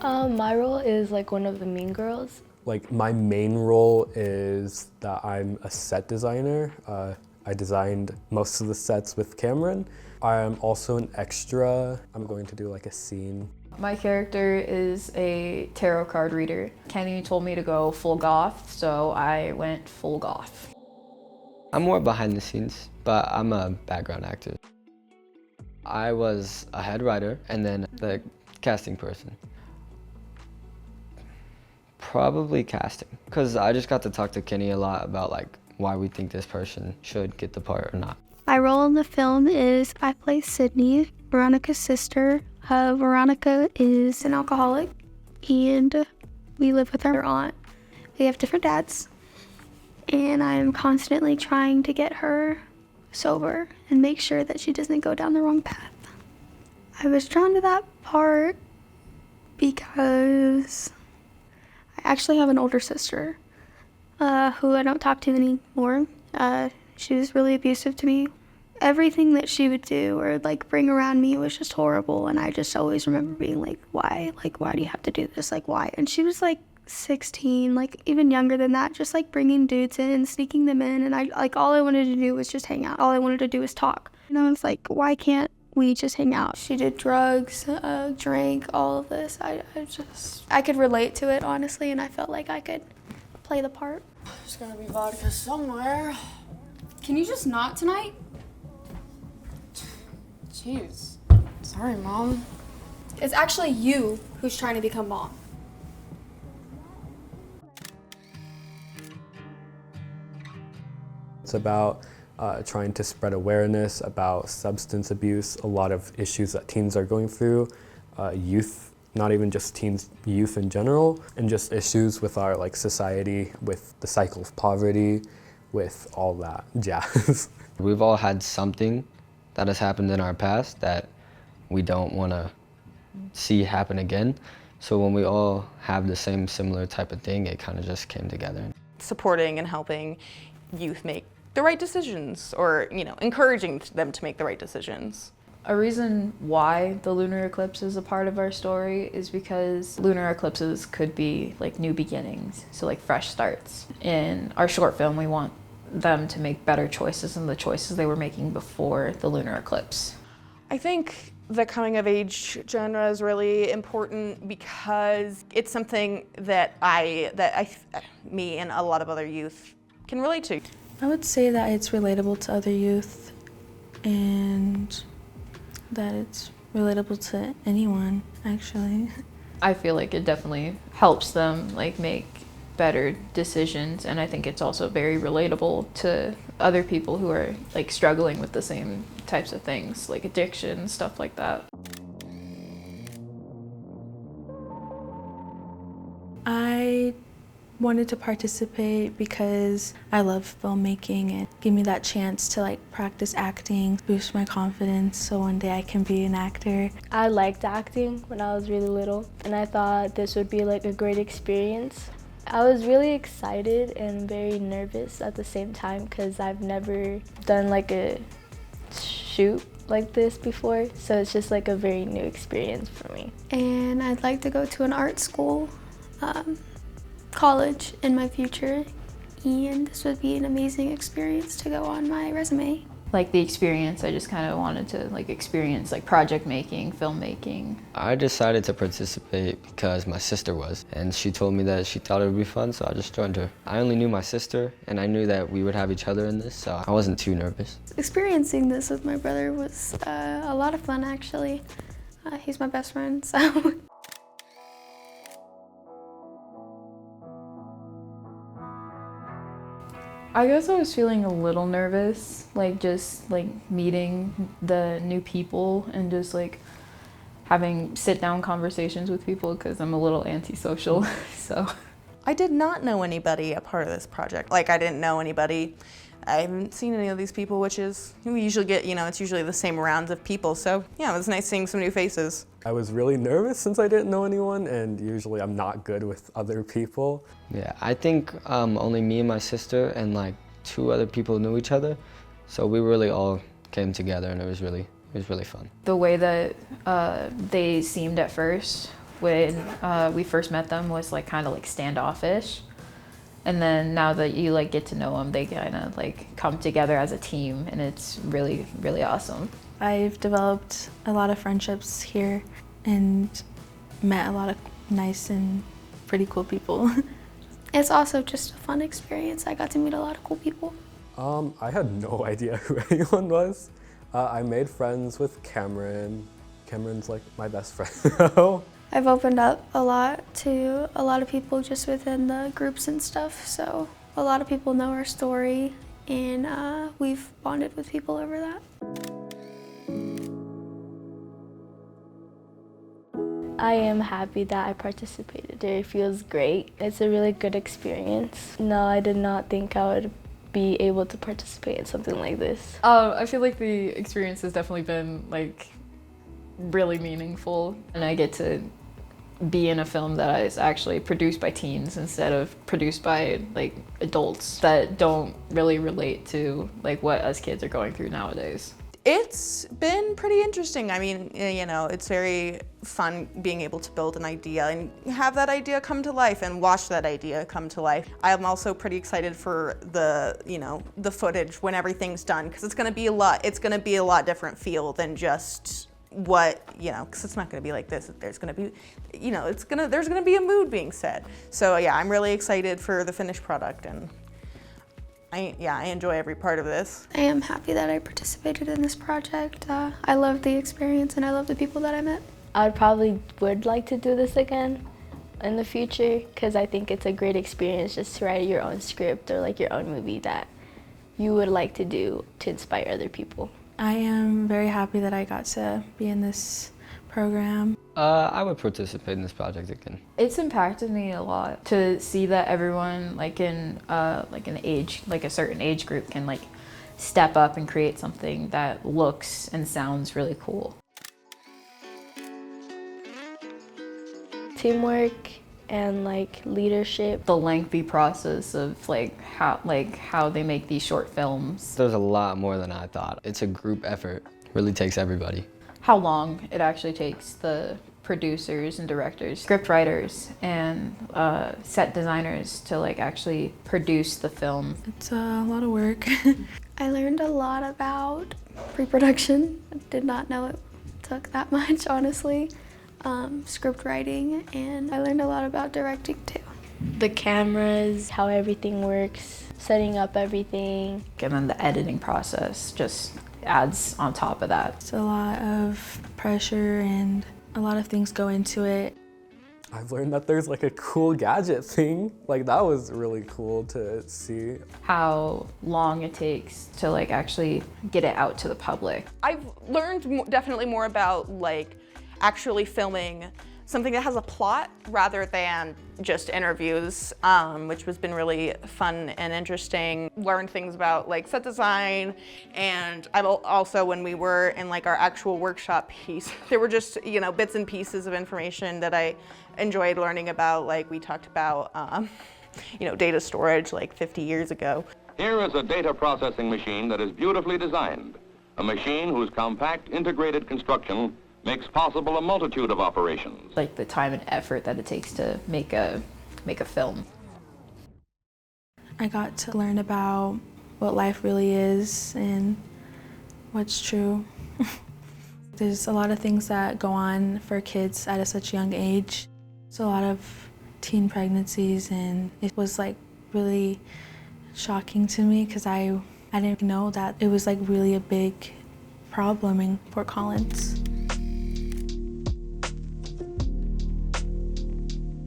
My role is like one of the mean girls. Like my main role is that I'm a set designer. I designed most of the sets with Cameron. I'm also an extra. I'm going to do like a scene. My character is a tarot card reader. Kenny told me to go full goth, so I went full goth. I'm more behind the scenes, but I'm a background actor. I was a head writer and then the casting person. Probably casting, because I just got to talk to Kenny a lot about like why we think this person should get the part or not. My role in the film is I play Sydney, Veronica's sister. Veronica is an alcoholic and we live with our aunt. We have different dads and I'm constantly trying to get her sober and make sure that she doesn't go down the wrong path. I was drawn to that part because I actually have an older sister who I don't talk to anymore. She was really abusive to me. Everything that she would do or like bring around me was just horrible, and I just always remember being like, why? Like, why do you have to do this? Like, why? And she was like 16, like even younger than that, just like bringing dudes in and sneaking them in, and I like all I wanted to do was just hang out. All I wanted to do was talk. And I was like, why can't we just hang out? She did drugs, drank, all of this. I could relate to it, honestly, and I felt like I could play the part. There's gonna be vodka somewhere. Can you just not tonight? Jeez. Sorry, Mom. It's actually you who's trying to become mom. It's about trying to spread awareness about substance abuse, a lot of issues that teens are going through, youth, not even just teens, youth in general, and just issues with our like society, with the cycle of poverty, with all that jazz. We've all had something that has happened in our past that we don't want to see happen again. So when we all have the same similar type of thing, it kind of just came together. Supporting and helping youth make the right decisions, or encouraging them to make the right decisions. A reason why the lunar eclipse is a part of our story is because lunar eclipses could be like new beginnings, so like fresh starts. In our short film, we want them to make better choices than the choices they were making before the lunar eclipse. I think the coming of age genre is really important because it's something that me and a lot of other youth can relate to. I would say that it's relatable to other youth and that it's relatable to anyone, actually. I feel like it definitely helps them like make better decisions, and I think it's also very relatable to other people who are like struggling with the same types of things, like addiction, stuff like that. I wanted to participate because I love filmmaking and give me that chance to like practice acting, boost my confidence so one day I can be an actor. I liked acting when I was really little and I thought this would be like a great experience. I was really excited and very nervous at the same time because I've never done like a shoot like this before, so it's just like a very new experience for me. And I'd like to go to an art school, college in my future, and this would be an amazing experience to go on my resume. Like the experience, I just kind of wanted to like experience like project making, filmmaking. I decided to participate because my sister was, and she told me that she thought it would be fun, so I just joined her. I only knew my sister, and I knew that we would have each other in this, so I wasn't too nervous. Experiencing this with my brother was a lot of fun, actually. He's my best friend, so. I guess I was feeling a little nervous, like just like meeting the new people and just like having sit-down conversations with people because I'm a little antisocial, so. I did not know anybody a part of this project. Like I didn't know anybody. I haven't seen any of these people, which is, we usually get, it's usually the same rounds of people. So yeah, it was nice seeing some new faces. I was really nervous since I didn't know anyone, and usually I'm not good with other people. Yeah, I think only me and my sister and like 2 other people knew each other, so we really all came together, and it was really fun. The way that they seemed at first when we first met them was like kind of like standoffish. And then now that you like get to know them, they kind of like come together as a team, and it's really, really awesome. I've developed a lot of friendships here and met a lot of nice and pretty cool people. It's also just a fun experience. I got to meet a lot of cool people. I had no idea who anyone was. I made friends with Cameron. Cameron's like my best friend now. I've opened up a lot to a lot of people just within the groups and stuff, so a lot of people know our story, and we've bonded with people over that. I am happy that I participated there. It feels great. It's a really good experience. No, I did not think I would be able to participate in something like this. I feel like the experience has definitely been like really meaningful, and I get to be in a film that is actually produced by teens instead of produced by like adults that don't really relate to like what us kids are going through nowadays. It's been pretty interesting. I mean, you know, it's very fun being able to build an idea and have that idea come to life and watch that idea come to life. I'm also pretty excited for the, you know, the footage when everything's done, because it's going to be a lot. It's going to be a lot different feel than just what, you know, because it's not going to be like this. There's going to be, you know, there's going to be a mood being set. So yeah, I'm really excited for the finished product, and I enjoy every part of this. I am happy that I participated in this project. I love the experience and I love the people that I met. I would like to do this again in the future because I think it's a great experience just to write your own script or like your own movie that you would like to do to inspire other people. I am very happy that I got to be in this program. I would participate in this project again. It's impacted me a lot to see that everyone like in like a certain age group can like step up and create something that looks and sounds really cool. Teamwork and like leadership. The lengthy process of like how they make these short films. There's a lot more than I thought. It's a group effort. Really takes everybody. How long it actually takes the producers and directors, script writers, and set designers to like actually produce the film. It's a lot of work. I learned a lot about pre-production. I did not know it took that much, honestly. Script writing, and I learned a lot about directing too. The cameras, how everything works, setting up everything. And then the editing process just adds on top of that. It's a lot of pressure and a lot of things go into it. I've learned that there's like a cool gadget thing. Like that was really cool to see. How long it takes to like actually get it out to the public. I've learned definitely more about like actually filming something that has a plot rather than just interviews, which has been really fun and interesting. Learned things about like set design, and I've also, when we were in like our actual workshop piece, there were just, you know, bits and pieces of information that I enjoyed learning about. Like we talked about, you know, data storage like 50 years ago. Here is a data processing machine that is beautifully designed, a machine whose compact integrated construction makes possible a multitude of operations. Like the time and effort that it takes to make a film. I got to learn about what life really is and what's true. There's a lot of things that go on for kids at such a young age. There's a lot of teen pregnancies, and it was like really shocking to me because I didn't know that it was like really a big problem in Fort Collins.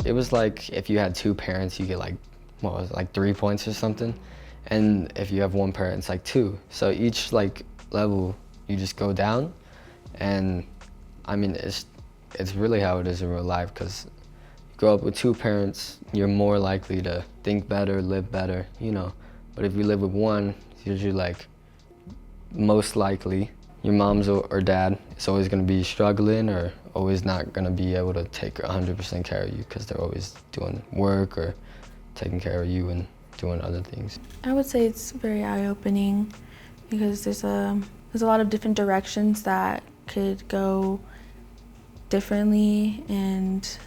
It was like if you had two parents, you get like, what was it, like 3 points or something? And if you have one parent, it's like 2. So each like level, you just go down. And I mean, it's really how it is in real life, because you grow up with 2 parents, you're more likely to think better, live better, you know. But if you live with one, it's usually like, most likely, your mom's or dad is always gonna be struggling or always not gonna be able to take 100% care of you because they're always doing work or taking care of you and doing other things. I would say it's very eye-opening because there's a lot of different directions that could go differently, and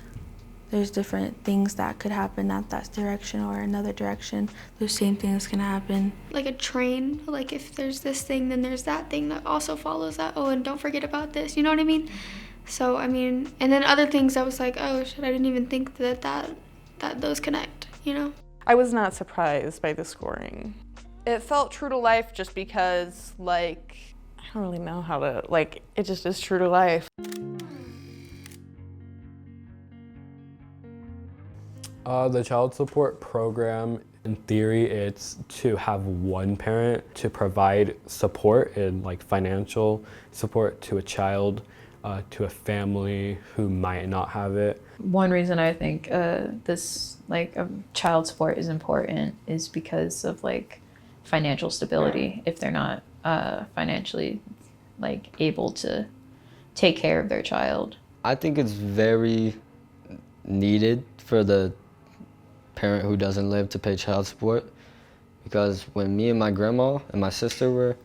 there's different things that could happen at that direction or another direction. The same thing is gonna happen. Like a train, like if there's this thing, then there's that thing that also follows that. Oh, and don't forget about this, you know what I mean? So, I mean, and then other things I was like, oh shit, I didn't even think that those connect, you know? I was not surprised by the scoring. It felt true to life just because, like, I don't really know how to, like, it just is true to life. The child support program, in theory, it's to have one parent to provide support and like financial support to a child, to a family who might not have it. One reason I think this child support is important is because of like financial stability. If they're not financially like able to take care of their child. I think it's very needed for the parent who doesn't live to pay child support, because when me and my grandma and my sister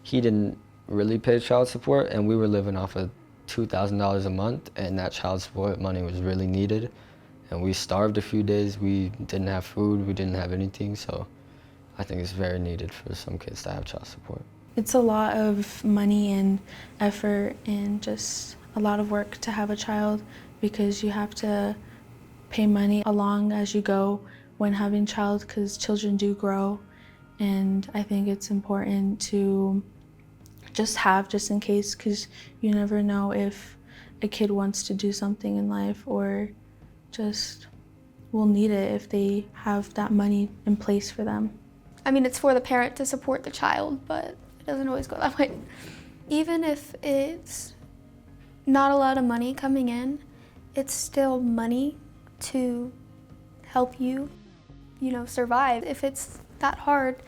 he didn't really pay child support, and we were living off of $2,000 a month, and that child support money was really needed, and we starved a few days. We didn't have food, we didn't have anything, so I think it's very needed for some kids to have child support. It's a lot of money and effort and just a lot of work to have a child, because you have to pay money along as you go when having a child, because children do grow, and I think it's important to just in case, because you never know if a kid wants to do something in life or just will need it if they have that money in place for them. I mean, it's for the parent to support the child, but it doesn't always go that way. Even if it's not a lot of money coming in, it's still money to help you, survive. If it's that hard,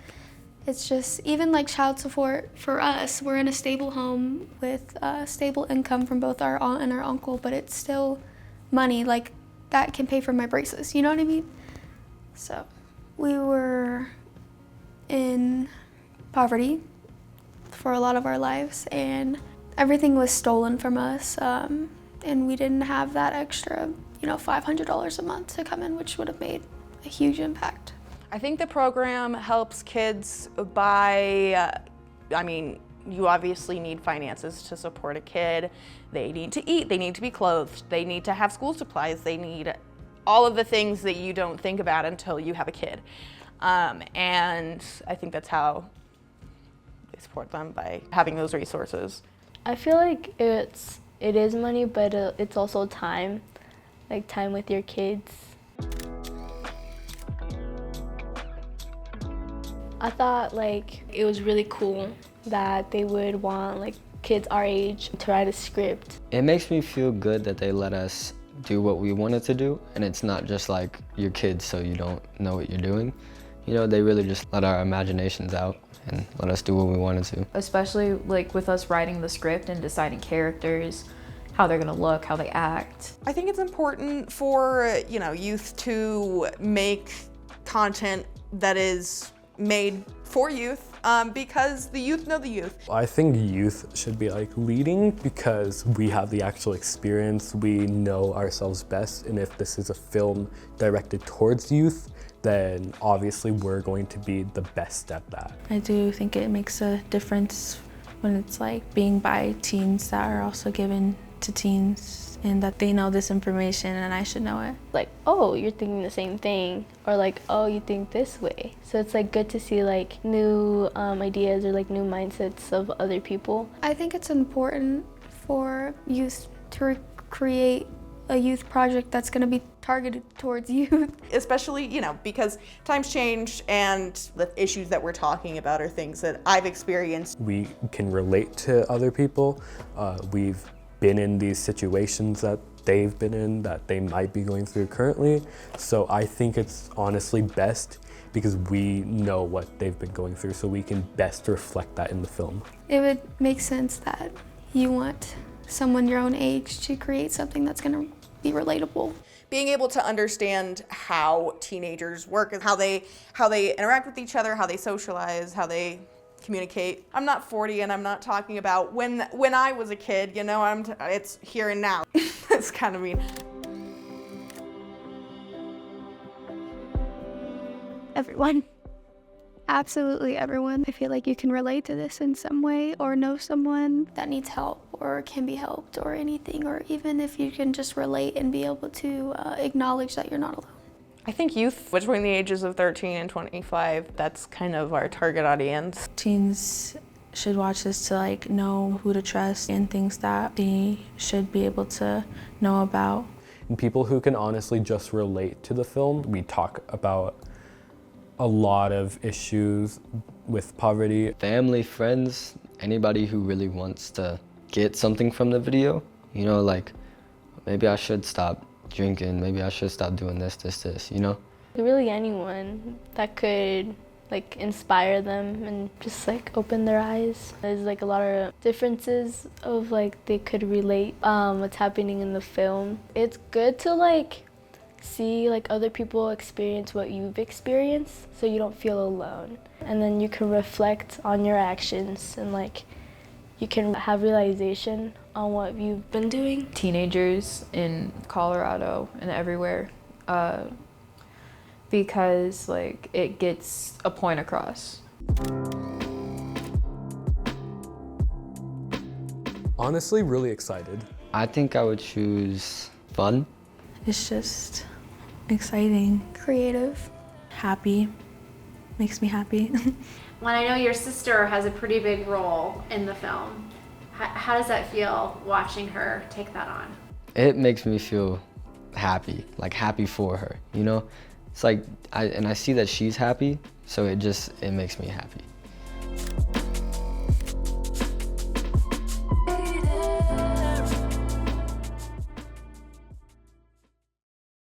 it's just, even like child support for us, we're in a stable home with a stable income from both our aunt and our uncle, but it's still money, like that can pay for my braces, you know what I mean? So we were in poverty for a lot of our lives, and everything was stolen from us, and we didn't have that extra $500 a month to come in, which would have made a huge impact. I think the program helps kids by, you obviously need finances to support a kid. They need to eat, they need to be clothed, they need to have school supplies, they need all of the things that you don't think about until you have a kid. And I think that's how they support them, by having those resources. I feel like it is money, but it's also time. Like time with your kids. I thought like it was really cool that they would want like kids our age to write a script. It makes me feel good that they let us do what we wanted to do, and it's not just like your kids so you don't know what you're doing. They really just let our imaginations out and let us do what we wanted to. Especially like with us writing the script and deciding characters, how they're gonna look, how they act. I think it's important for, youth to make content that is made for youth, because the youth know the youth. I think youth should be like leading, because we have the actual experience, we know ourselves best, and if this is a film directed towards youth, then obviously we're going to be the best at that. I do think it makes a difference when it's like being by teens that are also given to teens, and that they know this information and I should know it. Like, oh, you're thinking the same thing, or like, oh, you think this way. So it's like good to see like new ideas or like new mindsets of other people. I think it's important for youth to create a youth project that's going to be targeted towards youth. Especially, because times change and the issues that we're talking about are things that I've experienced. We can relate to other people. We've been in these situations that they've been in, that they might be going through currently. So I think it's honestly best because we know what they've been going through, so we can best reflect that in the film. It would make sense that you want someone your own age to create something that's going to be relatable. Being able to understand how teenagers work and how they interact with each other, how they socialize, how they communicate. I'm not 40 and I'm not talking about when I was a kid, it's here and now. It's kind of mean. everyone. Absolutely everyone. I feel like you can relate to this in some way or know someone that needs help or can be helped or anything, or even if you can just relate and be able to acknowledge that you're not alone. I think youth between the ages of 13 and 25, that's kind of our target audience. Teens should watch this to like know who to trust and things that they should be able to know about. And people who can honestly just relate to the film. We talk about a lot of issues with poverty. Family, friends, anybody who really wants to get something from the video, you know, like maybe I should stop drinking, maybe I should stop doing this, you know? Really anyone that could like inspire them and just like open their eyes. There's like a lot of differences of like they could relate what's happening in the film. It's good to like see like other people experience what you've experienced so you don't feel alone. And then you can reflect on your actions and like you can have realization on what you've been doing. Teenagers in Colorado and everywhere, because like it gets a point across. Honestly, really excited. I think I would choose fun. It's just exciting, Creative. happy, makes me happy. When I know your sister has a pretty big role in the film, how does that feel watching her take that on? It makes me feel happy, like happy for her, you know? It's like, I see that she's happy, so it makes me happy.